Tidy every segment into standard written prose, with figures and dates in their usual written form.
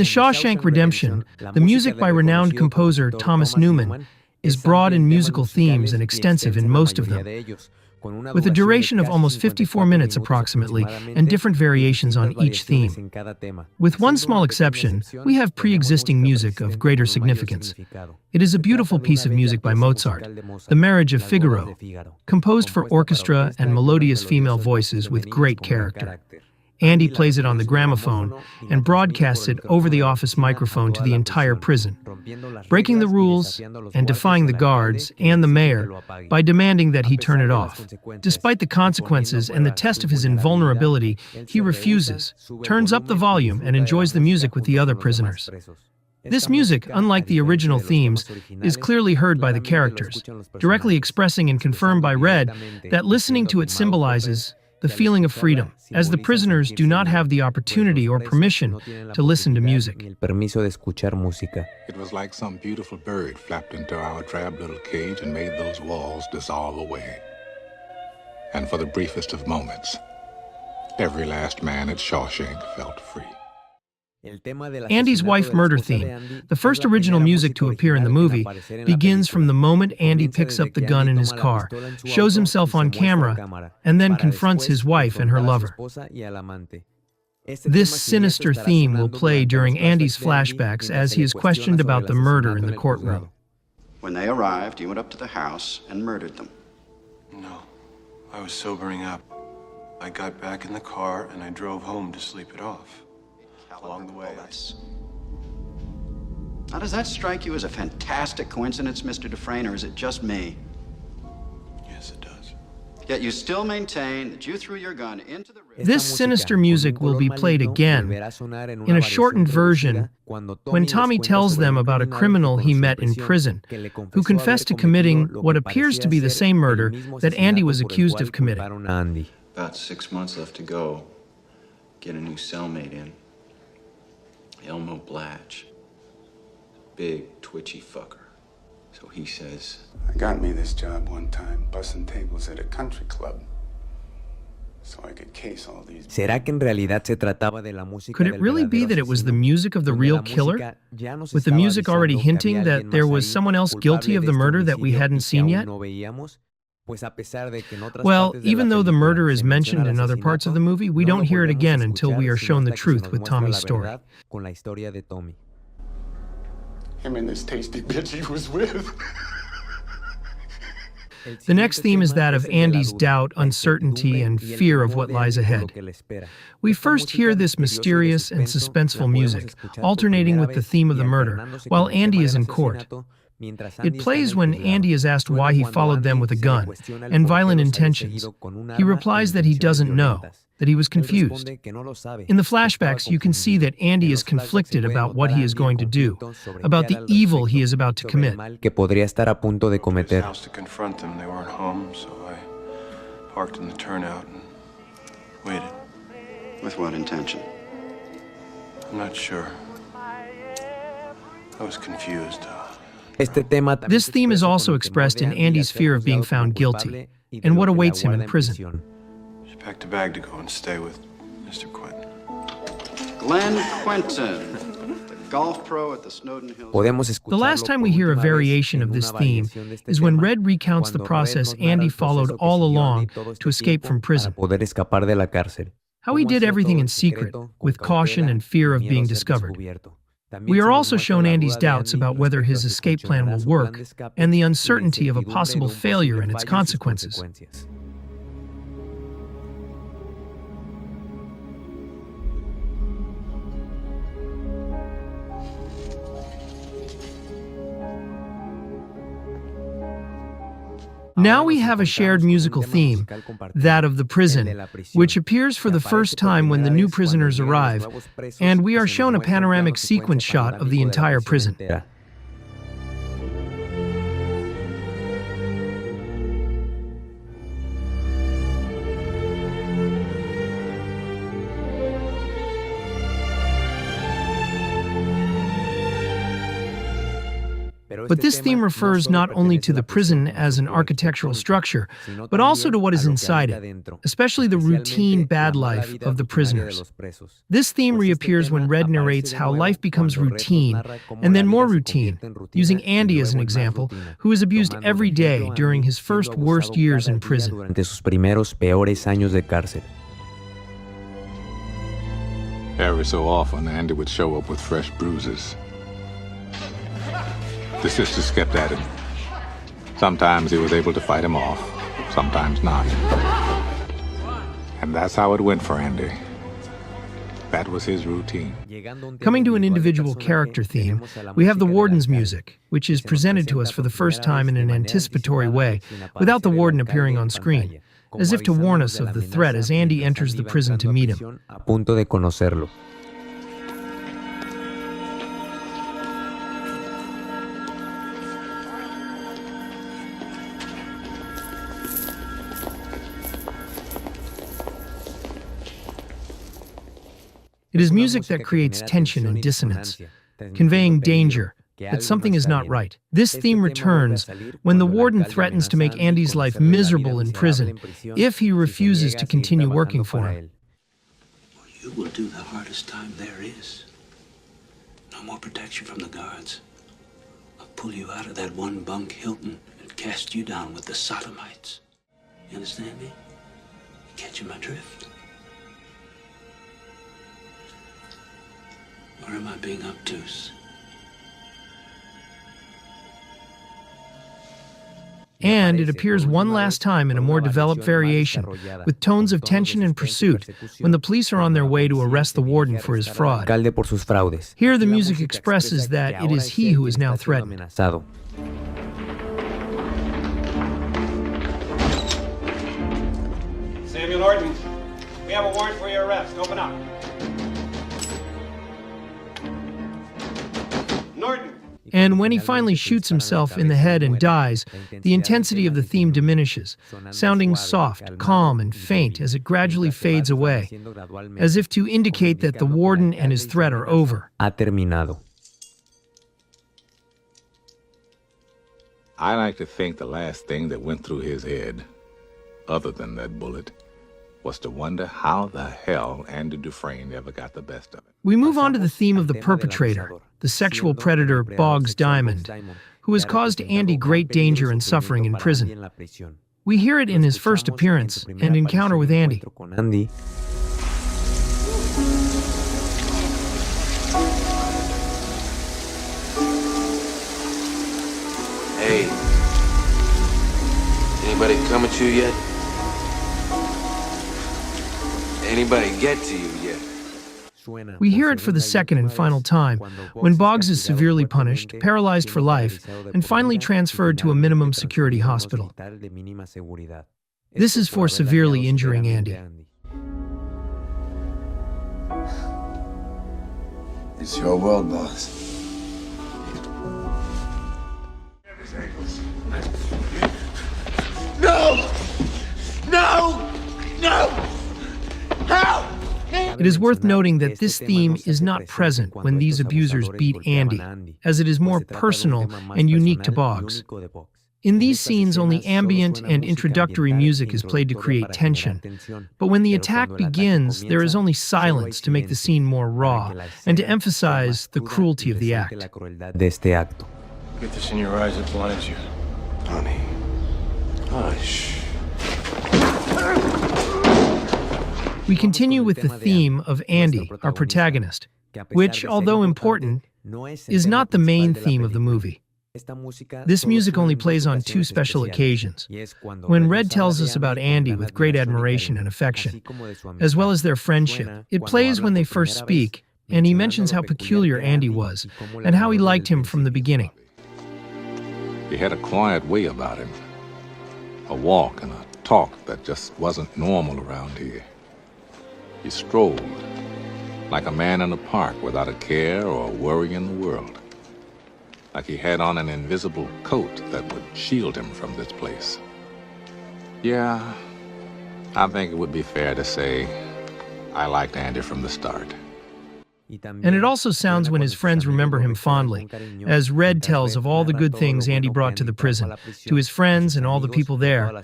Shawshank Redemption, the music by renowned composer Thomas Newman is broad in musical themes and extensive in most of them, with a duration of almost 54 minutes approximately and different variations on each theme. With one small exception, we have pre-existing music of greater significance. It is a beautiful piece of music by Mozart, The Marriage of Figaro, composed for orchestra and melodious female voices with great character. Andy plays it on the gramophone and broadcasts it over the office microphone to the entire prison, breaking the rules and defying the guards and the mayor by demanding that he turn it off. Despite the consequences and the test of his invulnerability, he refuses, turns up the volume, and enjoys the music with the other prisoners. This music, unlike the original themes, is clearly heard by the characters, directly expressing and confirmed by Red that listening to it symbolizes the feeling of freedom, as the prisoners do not have the opportunity or permission to listen to music. It was like some beautiful bird flapped into our drab little cage and made those walls dissolve away. And for the briefest of moments, every last man at Shawshank felt free. Andy's wife murder theme, the first original music to appear in the movie, begins from the moment Andy picks up the gun in his car, shows himself on camera, and then confronts his wife and her lover. This sinister theme will play during Andy's flashbacks as he is questioned about the murder in the courtroom. When they arrived, you went up to the house and murdered them. No, I was sobering up. I got back in the car and I drove home to sleep it off. Along the way. Now, does that strike you as a fantastic coincidence, Mr. Dufresne, or is it just me? Yes, it does. Yet you still maintain that you threw your gun into the river. This sinister music will be played again in a shortened version when Tommy tells them about a criminal he met in prison who confessed to committing what appears to be the same murder that Andy was accused of committing. About 6 months left to go. Get a new cellmate in. Elmo Blatch. Big, twitchy fucker. So he says, I got me this job one time, bussing tables at a country club. So I could case all these... Could it really be that it was the music of the real killer, with the music already hinting that there was someone else guilty of the murder that we hadn't seen yet? Well, even though the murder is mentioned in other parts of the movie, we don't hear it again until we are shown the truth with Tommy's story. Him and this tasty bitch he was with. The next theme is that of Andy's doubt, uncertainty, and fear of what lies ahead. We first hear this mysterious and suspenseful music, alternating with the theme of the murder, while Andy is in court. It plays when Andy is asked why he followed them with a gun and violent intentions. He replies that he doesn't know, that he was confused. In the flashbacks, you can see that Andy is conflicted about what he is going to do, about the evil he is about to commit. I went to his house to confront them. They weren't home, so I parked in the turnout and waited. With what intention? I'm not sure. I was confused. This theme is also expressed in Andy's fear of being found guilty and what awaits him in prison. She packed a bag to go and stay with Mr. Quentin. Glenn Quentin, the golf pro at the Snowden Hills. The last time we hear a variation of this theme is when Red recounts the process Andy followed all along to escape from prison. How he did everything in secret, with caution and fear of being discovered. We are also shown Andy's doubts about whether his escape plan will work and the uncertainty of a possible failure and its consequences. Now we have a shared musical theme, that of the prison, which appears for the first time when the new prisoners arrive, and we are shown a panoramic sequence shot of the entire prison. But this theme refers not only to the prison as an architectural structure, but also to what is inside it, especially the routine bad life of the prisoners. This theme reappears when Red narrates how life becomes routine, and then more routine, using Andy as an example, who is abused every day during his first worst years in prison. Every so often, Andy would show up with fresh bruises. The sisters kept at him. Sometimes he was able to fight him off, sometimes not. And that's how it went for Andy. That was his routine. Coming to an individual character theme, we have the warden's music, which is presented to us for the first time in an anticipatory way, without the warden appearing on screen, as if to warn us of the threat as Andy enters the prison to meet him. It is music that creates tension and dissonance, conveying danger, that something is not right. This theme returns when the warden threatens to make Andy's life miserable in prison if he refuses to continue working for him. Well, you will do the hardest time there is. No more protection from the guards. I'll pull you out of that one bunk Hilton and cast you down with the sodomites. You understand me? Catching my drift? Or am I being obtuse? And it appears one last time in a more developed variation, with tones of tension and pursuit, when the police are on their way to arrest the warden for his fraud. Here the music expresses that it is he who is now threatened. Samuel Norton, we have a warrant for your arrest. Open up. Norton. And when he finally shoots himself in the head and dies, the intensity of the theme diminishes, sounding soft, calm, and faint as it gradually fades away, as if to indicate that the warden and his threat are over. I like to think the last thing that went through his head, other than that bullet, was to wonder how the hell Andy Dufresne ever got the best of it. We move on to the theme of the perpetrator, the sexual predator Boggs Diamond, who has caused Andy great danger and suffering in prison. We hear it in his first appearance and encounter with Andy. Hey, anybody come at you yet? Anybody get to you yet? We hear it for the second and final time, when Boggs is severely punished, paralyzed for life, and finally transferred to a minimum security hospital. This is for severely injuring Andy. It's your world, boss. No! No! No! Help! It is worth noting that this theme is not present when these abusers beat Andy, as it is more personal and unique to Boggs. In these scenes, only ambient and introductory music is played to create tension. But when the attack begins, there is only silence to make the scene more raw and to emphasize the cruelty of the act. Get this in your eyes, it blinds you. Honey. Hush. We continue with the theme of Andy, our protagonist, which, although important, is not the main theme of the movie. This music only plays on two special occasions. When Red tells us about Andy with great admiration and affection, as well as their friendship, it plays when they first speak, and he mentions how peculiar Andy was, and how he liked him from the beginning. He had a quiet way about him, a walk and a talk that just wasn't normal around here. He strolled, like a man in a park without a care or a worry in the world. Like he had on an invisible coat that would shield him from this place. Yeah, I think it would be fair to say I liked Andy from the start. And it also sounds when his friends remember him fondly, as Red tells of all the good things Andy brought to the prison, to his friends and all the people there,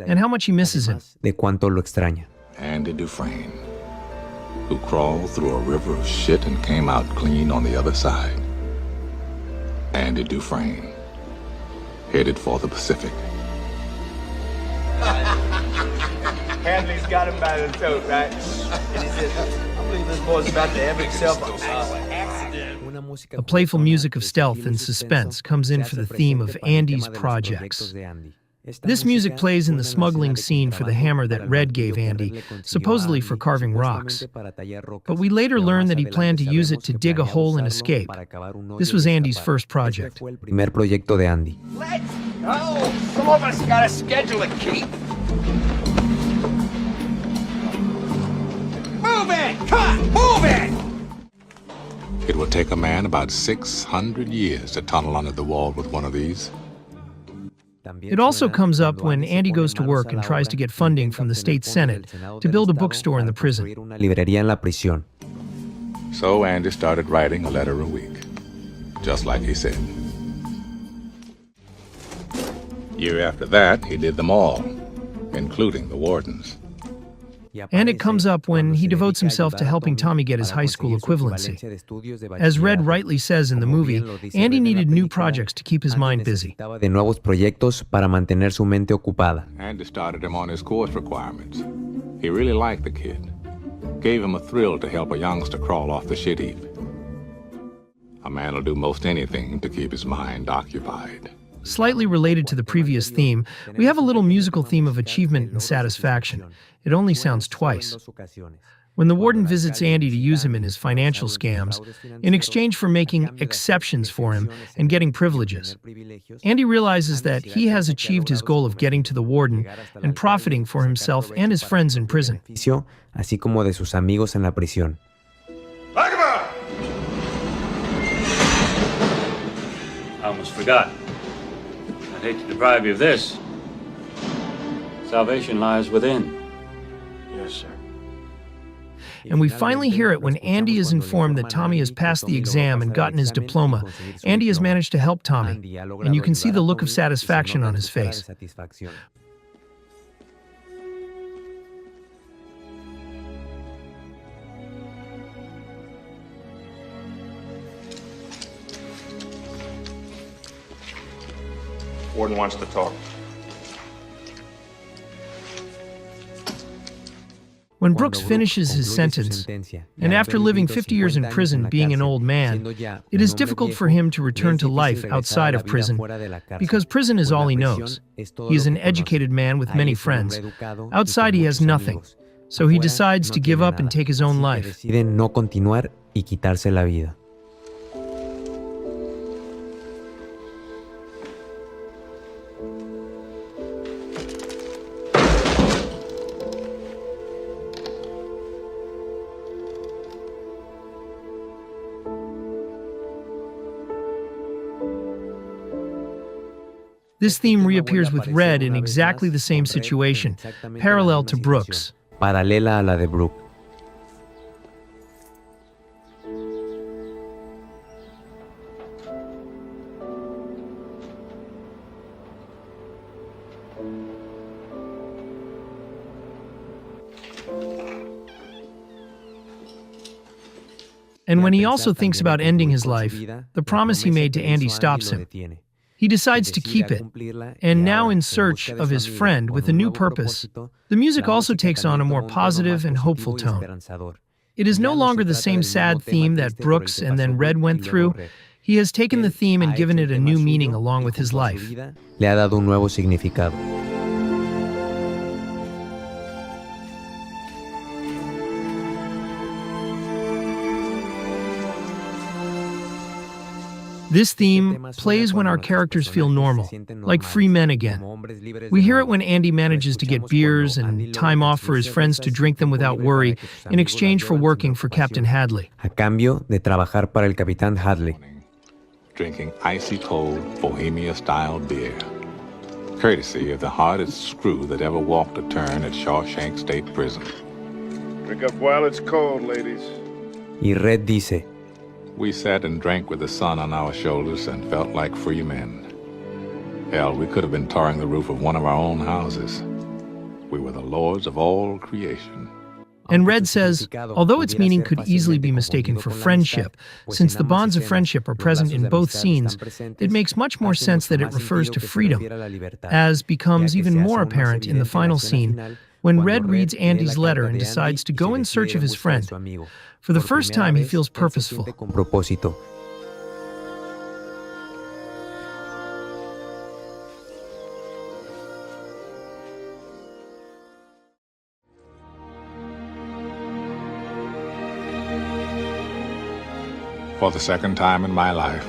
and how much he misses him. Andy Dufresne, who crawled through a river of shit and came out clean on the other side. Andy Dufresne, headed for the Pacific. Hadley's got him by the throat, right? And he says, I believe this boy's about to have himself an accident. A playful music of stealth and suspense comes in for the theme of Andy's projects. This music plays in the smuggling scene for the hammer that Red gave Andy, supposedly for carving rocks. But we later learn that he planned to use it to dig a hole and escape. This was Andy's first project. Let's go! Some of us got a schedule to keep. Move it! Cut! Move it! It will take a man about 600 years to tunnel under the wall with one of these. It also comes up when Andy goes to work and tries to get funding from the state senate to build a bookstore in the prison. So Andy started writing a letter a week, just like he said. Year after that, he did them all, including the wardens. And it comes up when he devotes himself to helping Tommy get his high school equivalency. As Red rightly says in the movie, Andy needed new projects to keep his mind busy. Andy started him on his course requirements. He really liked the kid. Gave him a thrill to help a youngster crawl off the shit heap. A man will do most anything to keep his mind occupied. Slightly related to the previous theme, we have a little musical theme of achievement and satisfaction. It only sounds twice. When the warden visits Andy to use him in his financial scams, in exchange for making exceptions for him and getting privileges, Andy realizes that he has achieved his goal of getting to the warden and profiting for himself and his friends in prison. Así como de sus amigos en la prisión. I almost forgot. I'd hate to deprive you of this. Salvation lies within. Yes, sir. And we finally hear it when Andy is informed that Tommy has passed the exam and gotten his diploma. Andy has managed to help Tommy, and you can see the look of satisfaction on his face. Warden wants to talk. When Brooks finishes his sentence, and after living 50 years in prison being an old man, it is difficult for him to return to life outside of prison, because prison is all he knows. He is an educated man with many friends. Outside he has nothing, so he decides to give up and take his own life. This theme reappears with Red in exactly the same situation, parallel to Brooks. Paralela a la de Brooke. And when he also thinks about ending his life, the promise he made to Andy stops him. He decides to keep it, and now in search of his friend with a new purpose, the music also takes on a more positive and hopeful tone. It is no longer the same sad theme that Brooks and then Red went through. He has taken the theme and given it a new meaning along with his life. Le ha dado un nuevo significado. This theme plays when our characters feel normal, like free men again. We hear it when Andy manages to get beers and time off for his friends to drink them without worry in exchange for working for Captain Hadley. A cambio de trabajar para el Capitán Hadley. Drinking icy cold Bohemia-style beer, courtesy of the hardest screw that ever walked a turn at SHAWSHANK State Prison. Drink up while it's cold, ladies. Y Red dice, We sat and drank with the sun on our shoulders and felt like free men. Hell, we could have been tarring the roof of one of our own houses. We were the lords of all creation. And Red says, although its meaning could easily be mistaken for friendship, since the bonds of friendship are present in both scenes, it makes much more sense that it refers to freedom, as becomes even more apparent in the final scene when Red reads Andy's letter and decides to go in search of his friend. For the first time, he feels purposeful. For the second time in my life,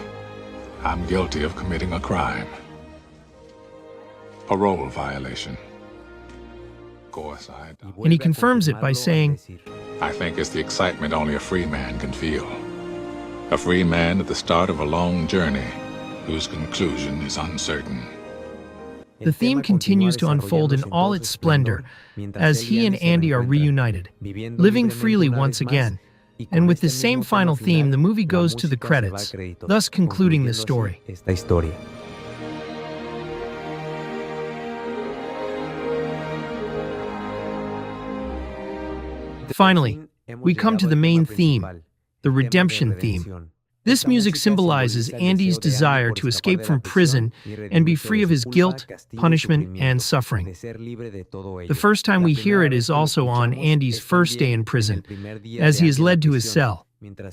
I'm guilty of committing a crime. Parole violation. And he confirms it by saying, I think it's the excitement only a free man can feel. A free man at the start of a long journey whose conclusion is uncertain. The theme continues to unfold in all its splendor as he and Andy are reunited, living freely once again. And with the same final theme, the movie goes to the credits, thus concluding the story. Finally, we come to the main theme, the redemption theme. This music symbolizes Andy's desire to escape from prison and be free of his guilt, punishment, and suffering. The first time we hear it is also on Andy's first day in prison, as he is led to his cell,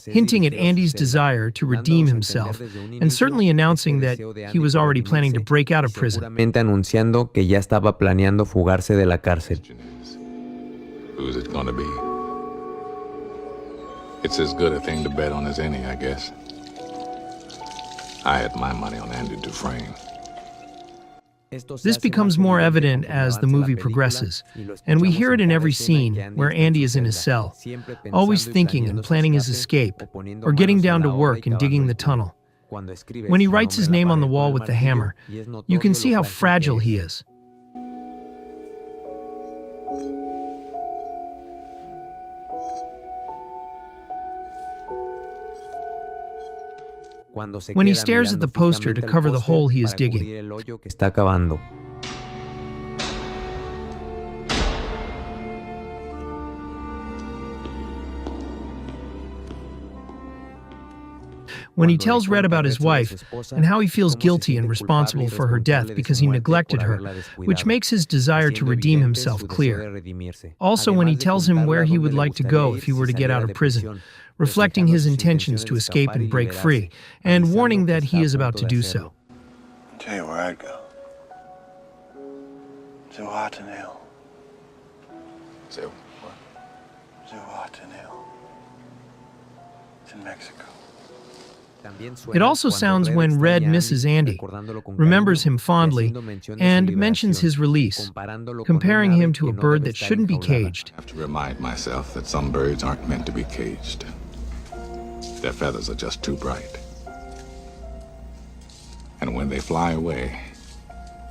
hinting at Andy's desire to redeem himself, and certainly announcing that he was already planning to break out of prison. Anunciando que ya estaba planeando fugarse de la cárcel. Who's it gonna be? It's as good a thing to bet on as any, I guess. I had my money on Andy Dufresne. This becomes more evident as the movie progresses, and we hear it in every scene where Andy is in his cell, always thinking and planning his escape, or getting down to work and digging the tunnel. When he writes his name on the wall with the hammer, you can see how fragile he is. When he stares at the poster to cover the hole he is digging. When he tells Red about his wife and how he feels guilty and responsible for her death because he neglected her, which makes his desire to redeem himself clear. Also when he tells him where he would like to go if he were to get out of prison, reflecting his intentions to escape and break free, and warning that he is about to do so. I'll tell you where I'd go. Zihuatanejo. Zihuatanejo. It's in Mexico. It also sounds when Red misses Andy, remembers him fondly, and mentions his release, comparing him to a bird that shouldn't be caged. I have to remind myself that some birds aren't meant to be caged. Their feathers are just too bright. And when they fly away,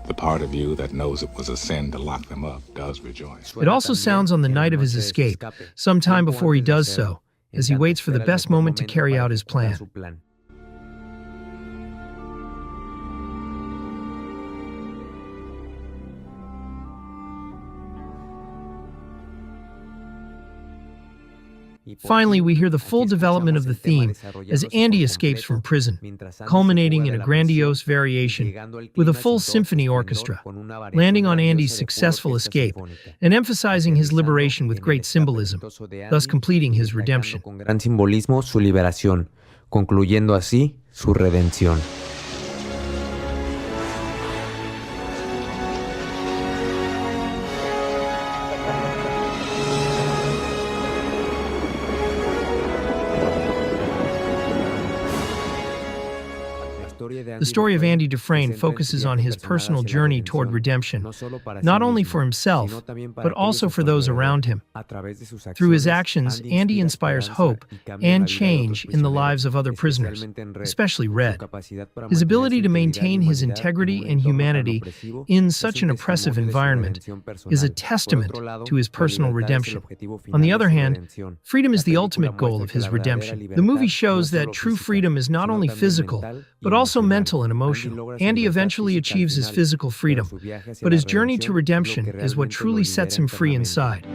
the part of you that knows it was a sin to lock them up does rejoice. It also sounds on the night of his escape, sometime before he does so, as he waits for the best moment to carry out his plan. Finally, we hear the full development of the theme as Andy escapes from prison, culminating in a grandiose variation with a full symphony orchestra, landing on Andy's successful escape and emphasizing his liberation with great symbolism, thus completing his redemption. Con gran simbolismo su liberación, concluyendo así su redención. The story of Andy Dufresne focuses on his personal journey toward redemption, not only for himself, but also for those around him. Through his actions, Andy inspires hope and change in the lives of other prisoners, especially Red. His ability to maintain his integrity and humanity in such an oppressive environment is a testament to his personal redemption. On the other hand, freedom is the ultimate goal of his redemption. The movie shows that true freedom is not only physical, but also mental and emotional. Andy eventually achieves his physical freedom, but his journey to redemption is what truly sets him free inside.